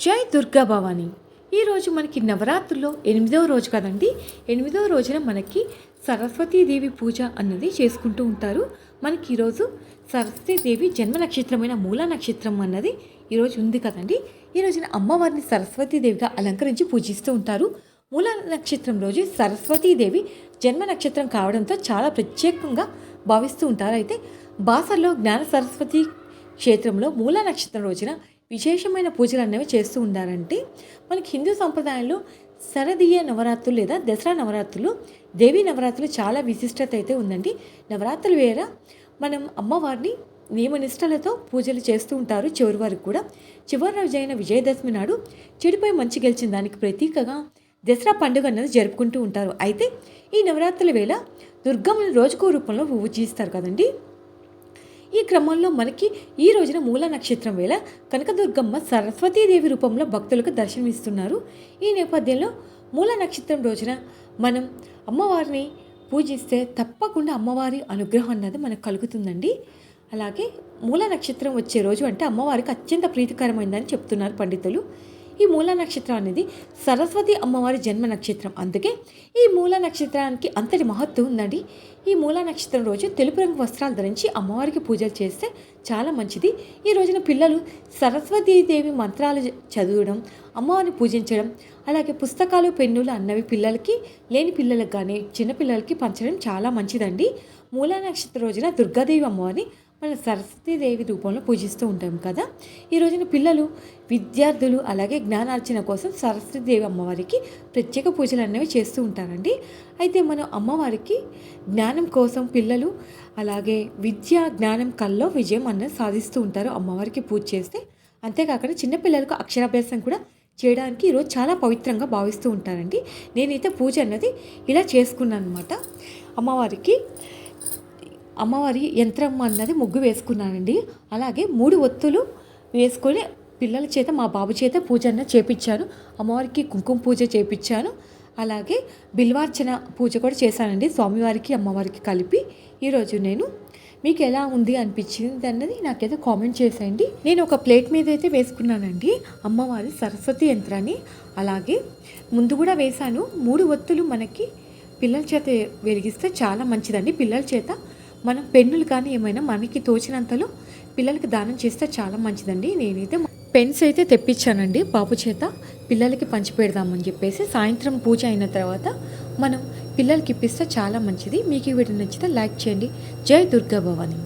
జై దుర్గా భవాని. ఈరోజు మనకి నవరాత్రుల్లో 8వ రోజు కదండి. 8వ రోజున మనకి సరస్వతీదేవి పూజ అన్నది చేసుకుంటూ ఉంటారు. మనకి ఈరోజు సరస్వతీదేవి జన్మ నక్షత్రమైన మూల నక్షత్రం అన్నది ఈరోజు ఉంది కదండి. ఈ రోజున అమ్మవారిని సరస్వతీదేవిగా అలంకరించి పూజిస్తూ ఉంటారు. మూల నక్షత్రం రోజు సరస్వతీదేవి జన్మ నక్షత్రం కావడంతో చాలా ప్రత్యేకంగా భావిస్తూ ఉంటారు. అయితే బాసర్లో జ్ఞాన సరస్వతి క్షేత్రంలో మూల నక్షత్రం రోజున విశేషమైన పూజలు అనేవి చేస్తూ ఉండాలంటే మనకి హిందూ సంప్రదాయంలో శరదీయ నవరాత్రులు లేదా దసరా నవరాత్రులు, దేవీ నవరాత్రులు చాలా విశిష్టత అయితే ఉందండి. నవరాత్రులు వేర మనం అమ్మవారిని నియమనిష్టలతో పూజలు చేస్తూ ఉంటారు. చివరి వరకు కూడా చివరి రోజైన విజయదశమి నాడు చెడుపై మంచి గెలిచిన దానికి ప్రతీకగా దసరా పండుగ అన్నది జరుపుకుంటూ ఉంటారు. అయితే ఈ నవరాత్రుల వేళ దుర్గమ్మను రోజుకో రూపంలో పూజిస్తారు కదండి. ఈ క్రమంలో మనకి ఈ రోజున మూల నక్షత్రం వేళ కనకదుర్గమ్మ సరస్వతీదేవి రూపంలో భక్తులకు దర్శనమిస్తున్నారు. ఈ నేపథ్యంలో మూల నక్షత్రం రోజున మనం అమ్మవారిని పూజిస్తే తప్పకుండా అమ్మవారి అనుగ్రహం అన్నది మనకు కలుగుతుందండి. అలాగే మూల నక్షత్రం వచ్చే రోజు అంటే అమ్మవారికి అత్యంత ప్రీతికరమైందని చెప్తున్నారు పండితులు. ఈ మూల నక్షత్రం అనేది సరస్వతి అమ్మవారి జన్మ నక్షత్రం. అందుకే ఈ మూల నక్షత్రానికి అంతటి మహత్వం ఉందండి. ఈ మూల నక్షత్రం రోజు తెలుపు రంగు వస్త్రాలు ధరించి అమ్మవారికి పూజలు చేస్తే చాలా మంచిది. ఈ రోజున పిల్లలు సరస్వతీదేవి మంత్రాలు చదవడం, అమ్మవారిని పూజించడం, అలాగే పుస్తకాలు, పెన్నులు అన్నవి పిల్లలకి లేని పిల్లలకు కానీ చిన్నపిల్లలకి పంచడం చాలా మంచిదండి. మూల నక్షత్రం రోజున దుర్గాదేవి అమ్మవారిని మనం సరస్వతీదేవి రూపంలో పూజిస్తూ ఉంటాం కదా. ఈ రోజున పిల్లలు, విద్యార్థులు అలాగే జ్ఞానార్జన కోసం సరస్వతీదేవి అమ్మవారికి ప్రత్యేక పూజలు అనేవి చేస్తూ ఉంటారండి. అయితే మనం అమ్మవారికి జ్ఞానం కోసం పిల్లలు అలాగే విద్య, జ్ఞానం కల్లో విజయం అన్నది సాధిస్తూ ఉంటారు అమ్మవారికి పూజ చేస్తే. అంతేకాకుండా చిన్నపిల్లలకు అక్షరాభ్యాసం కూడా చేయడానికి ఈరోజు చాలా పవిత్రంగా భావిస్తూ ఉంటారండి. నేనైతే పూజ అన్నది ఇలా చేసుకున్నాను అనమాట. అమ్మవారి యంత్రం అన్నది ముగ్గు వేసుకున్నానండి. అలాగే 3 ఒత్తులు వేసుకొని పిల్లల చేత, మా బాబు చేత పూజ అన్నది చేపించాను. అమ్మవారికి కుంకుమ పూజ చేపించాను. అలాగే బిల్వార్చన పూజ కూడా చేశానండి, స్వామివారికి అమ్మవారికి కలిపి. ఈరోజు నేను మీకు ఎలా ఉంది అనిపించింది అన్నది నాకైతే కామెంట్ చేసేయండి. నేను ఒక ప్లేట్ మీద అయితే వేసుకున్నానండి అమ్మవారి సరస్వతి యంత్రాన్ని. అలాగే ముందు కూడా వేశాను. 3 ఒత్తులు మనకి పిల్లల చేత వెలిగిస్తే చాలా మంచిదండి. పిల్లల చేత మనం పెన్నులు కానీ ఏమైనా మనకి తోచినంతలో పిల్లలకి దానం చేస్తే చాలా మంచిదండి. నేనైతే పెన్స్ అయితే తెప్పించానండి బాబు చేత పిల్లలకి పంచిపెడదామని చెప్పేసి. సాయంత్రం పూజ అయిన తర్వాత మనం పిల్లలకి ఇప్పిస్తే చాలా మంచిది. మీకు ఈ వీడియో నచ్చితే లైక్ చేయండి. జై దుర్గా భవాని.